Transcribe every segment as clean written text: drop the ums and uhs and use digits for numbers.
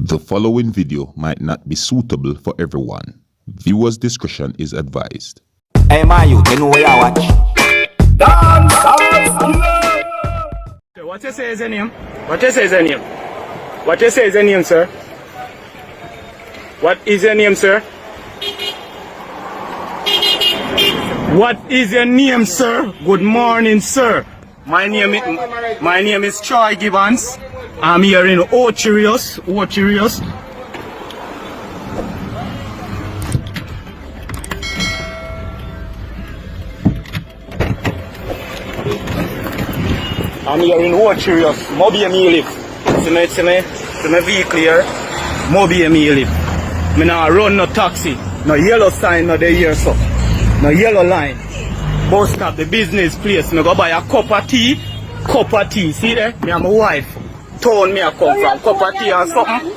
The following video might not be suitable for everyone. Viewers' discretion is advised. Hey man, you know where I watch. Dancehall. What you say is the name? What you say is the name? What you say is the name, sir? What is your name, sir? What is your name, sir? Good morning, sir. My name is Troy Gibbons. I'm here in Ocherios. I'm here in Ocherios. Mobi me live. See my vehicle here. Mobi me live. Me nah run no taxi. No yellow sign no dey here so. No yellow line. Bus stop the business place. Me go buy a cup of tea. See there? Me and my wife. Town me a come from. Cup of tea and something.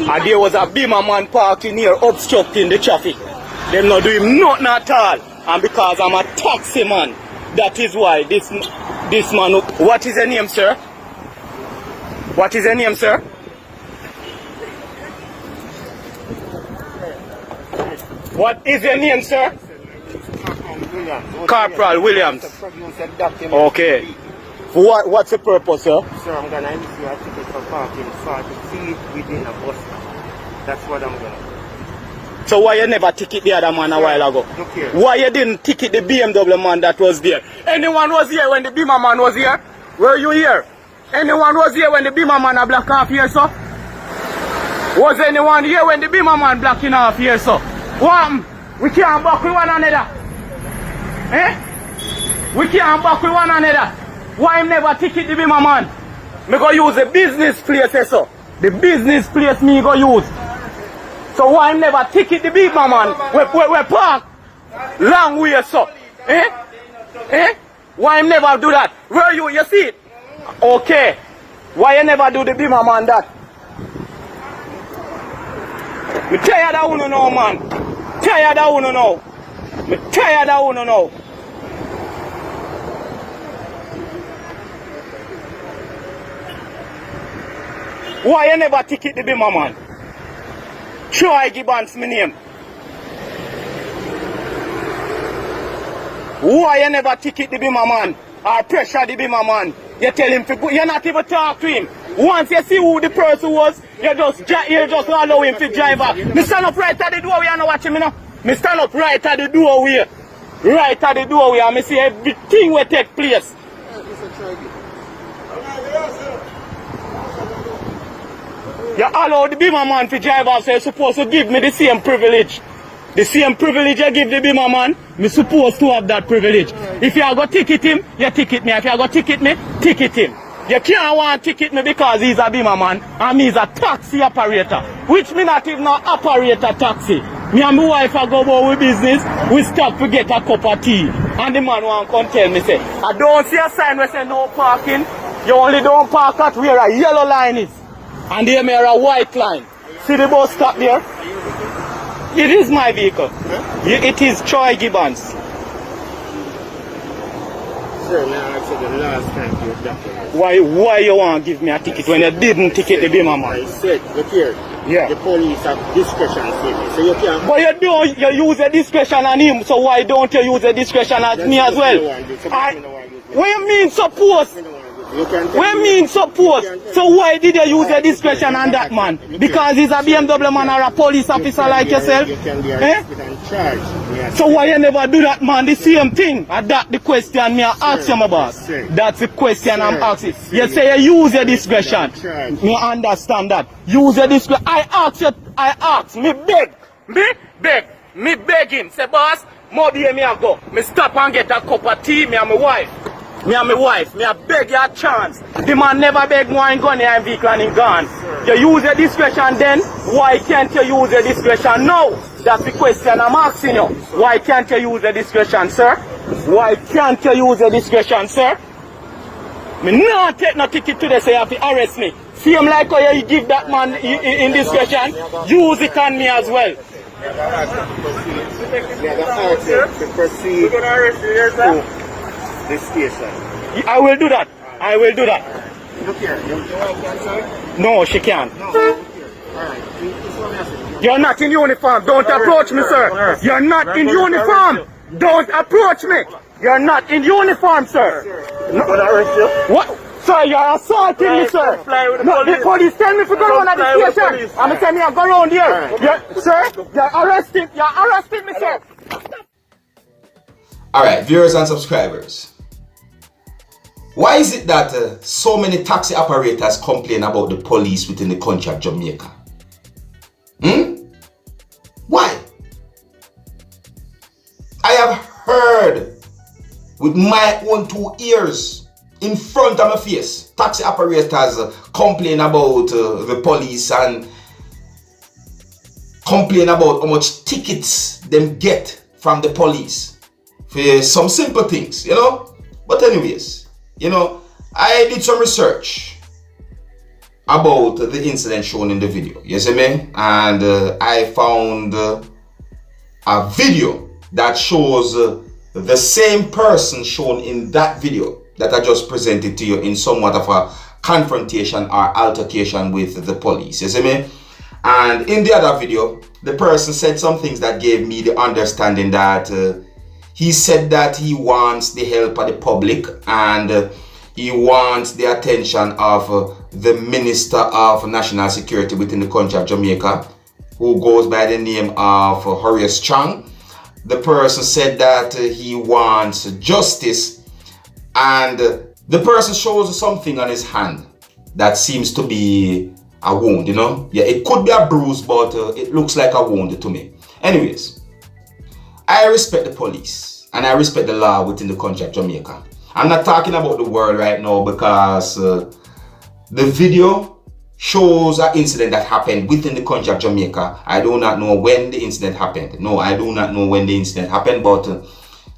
And there was a beamer man parking here obstructing the traffic. Them not doing nothing at all. And because I'm a taxi man, that is why this man. What is your name, sir? What is your name, sir? What is your name, sir? Corporal Williams. Okay. What's the purpose, sir? Sir, I'm going to issue a ticket for parking 40 feet within a bus stop. That's what I'm going to do. So why you never ticket the other man a while ago? Look here. Why you didn't ticket the BMW man that was there? Anyone was here when the Beamer man was here? Were you here? Anyone was here when the Beamer man a block off here, sir? Was anyone here when the Beamer man blocking off here, sir? What? We can't back with one another. Eh? We can't back with one another. Why never ticket the Beamer man? Me go use the business place, sir. The business place me go use. So why never ticket the Beamer man? We park long way, sir. Eh? Why never do that? Where you see it? Okay. Why you never do the Beamer man that? Me tired of uno now, man. Tired of uno now. Me tired of uno now. Why you never ticket the Beamer man? Troy Gibbons my name. Why you never ticket the Beamer man or pressure the Beamer man? You tell him to go, you not even talk to him. Once you see who the person was, you just allow him to drive up. Me stand up right at the doorway and watch him, you know. Me stand up right at the doorway. Right at the doorway and me see everything will take place. You allow the Beamer man to drive off, so you're supposed to give me the same privilege. The same privilege you give the Beamer man, me supposed to have that privilege. If you are going to ticket him, you ticket me. If you are going to ticket me, ticket him. You can't want to ticket me because he's a Beamer man and me is a taxi operator. Which me not even operate a taxi. Me and my wife are go about with business, we stop to get a cup of tea. And the man want to come tell me, say, I don't see a sign where say no parking. You only don't park at where a yellow line is. And there may a white line. See the bus stop there? It is my vehicle. Huh? It is Troy Gibbons. Sir, now I said the last time you documented. Why you want to give me a ticket when you didn't ticket the Beamer man? I said, look here. Yeah. The police have discretion, so you can't. But you use a discretion on him, so why don't you use a discretion on me as well? What you mean suppose? What you mean suppose? So why did you use a discretion on that man? Because he's a BMW man or a police officer like yourself? You can be arrested and charged. So why you never do that, man? The same thing. That's the question me ask you, my boss. That's the question I'm asking. You say you use your discretion. Me understand that. Use your discretion. I ask. Me beg him. Say, boss, Mobi me a go. Me stop and get a cup of tea, me and my wife. Me a beg you a chance. The man never beg wine gun here in vehicle and him gone. You use your discretion then, why can't you use your discretion now? That's the question I'm asking you. Why can't you use your discretion, sir? Why can't you use your discretion, sir? Me not take no ticket today, so you have to arrest me. See him like how you give that man in discretion, use it on me as well. We're going to arrest you here, sir. The station. I will do that. Look here, you want to cancel? No, she can't. No, look here. Alright, this one has to You're not in uniform. Don't approach me, sir. You're not in uniform. Don't approach me. You're not in uniform, sir. I'm gonna arrest you. What? Sir, you're assaulting me, sir. Comply with the No, the police. police tell me to go around at Comply with the the station. police. I'm telling you, go around here. Sir, you're arresting me, sir. Alright, viewers and subscribers. Why is it that so many taxi operators complain about the police within the country of Jamaica? Why? I have heard with my own 2 ears in front of my face taxi operators complain about the police and complain about how much tickets them get from the police for some simple things, you know. But anyways, you know, I did some research about the incident shown in the video, you see me? And I found a video that shows the same person shown in that video that I just presented to you in somewhat of a confrontation or altercation with the police, you see me? And in the other video, the person said some things that gave me the understanding that he said that he wants the help of the public and he wants the attention of the Minister of National Security within the country of Jamaica, who goes by the name of Horace Chang. The person said that he wants justice, and the person shows something on his hand that seems to be a wound, you know. Yeah, it could be a bruise, but it looks like a wound to me. Anyways, I respect the police and I respect the law within the country of Jamaica. I'm not talking about the world right now because the video shows an incident that happened within the country of Jamaica. I do not know when the incident happened. No, I do not know when the incident happened, but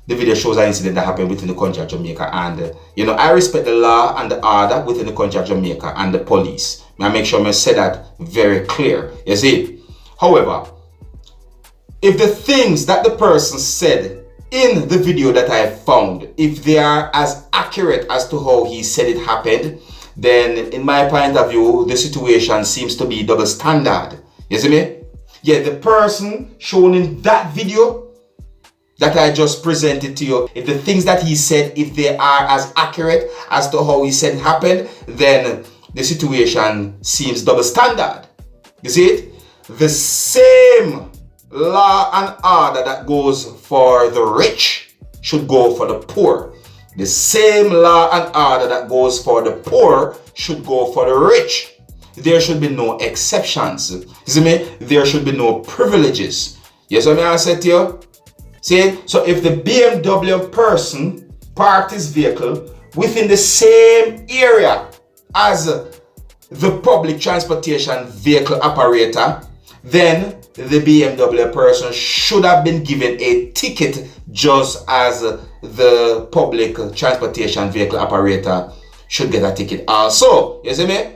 the video shows an incident that happened within the country of Jamaica. And, you know, I respect the law and the order within the country of Jamaica and the police. I make sure I say that very clear. You see? However, if the things that the person said in the video that I found, if they are as accurate as to how he said it happened, then in my point of view, the situation seems to be double standard. You see me? Yeah, the person shown in that video that I just presented to you, if the things that he said, if they are as accurate as to how he said it happened, then the situation seems double standard. You see it? The same law and order that goes for the rich should go for the poor. The same law and order that goes for the poor should go for the rich. There should be no exceptions. You see me? There should be no privileges. Yes, what I said to you? See? So if the BMW person parked his vehicle within the same area as the public transportation vehicle operator, then the BMW person should have been given a ticket just as the public transportation vehicle operator should get a ticket also. You see me?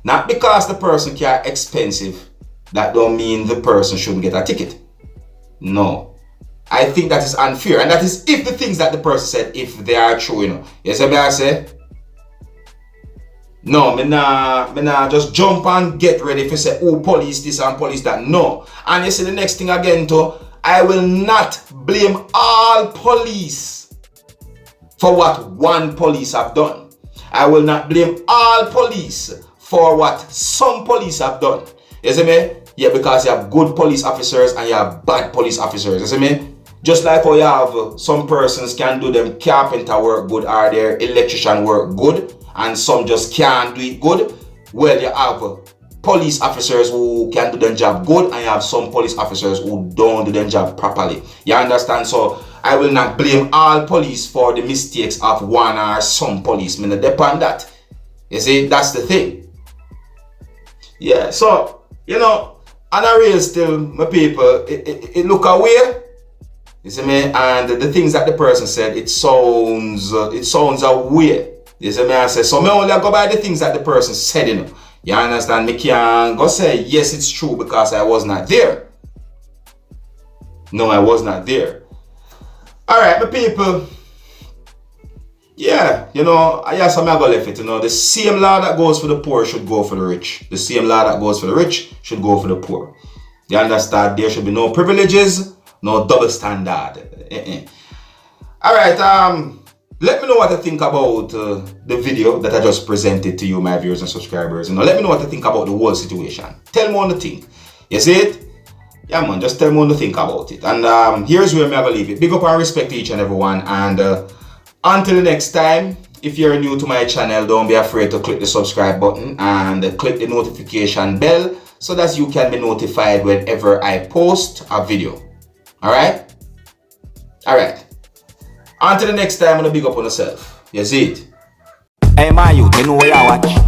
Not because the person car expensive, that don't mean the person shouldn't get a ticket. No. I think that is unfair, and that is if the things that the person said, if they are true, you know. You see me I say? No, me nah just jump and get ready if you say, oh, police this and police that. No. And you see the next thing again too, I will not blame all police for what one police have done. I will not blame all police for what some police have done. You see me? Yeah, because you have good police officers and you have bad police officers. You see me? Just like how you have some persons can do them carpenter work good or their electrician work good, and some just can't do it good. Well, you have police officers who can do their job good, and you have some police officers who don't do their job properly. You understand? So I will not blame all police for the mistakes of one or some policemen. It depends on that. You see, that's the thing. Yeah, so, you know, and I real still, my people, it look away. You see me? And the things that the person said, it sounds away. You see me? I say, so me only go by the things that the person said, you know. You understand? Me can't go say, yes, it's true because I was not there. No, I was not there. Alright, my people. Yeah, you know, I guess I'm gonna left it, you know, the same law that goes for the poor should go for the rich. The same law that goes for the rich should go for the poor. You understand? There should be no privileges, no double standard. Alright, let me know what you think about the video that I just presented to you, my viewers and subscribers. You know, let me know what you think about the whole situation. Tell me what you think. You see it? Yeah, man, just tell me what you think about it. And here's where I'm gonna leave it. Big up and respect to each and everyone. And until the next time, if you're new to my channel, don't be afraid to click the subscribe button and click the notification bell so that you can be notified whenever I post a video. Alright? Alright. Until the next time, I'm gonna big up on yourself. You see it? Hey, my youth, you know what I watch?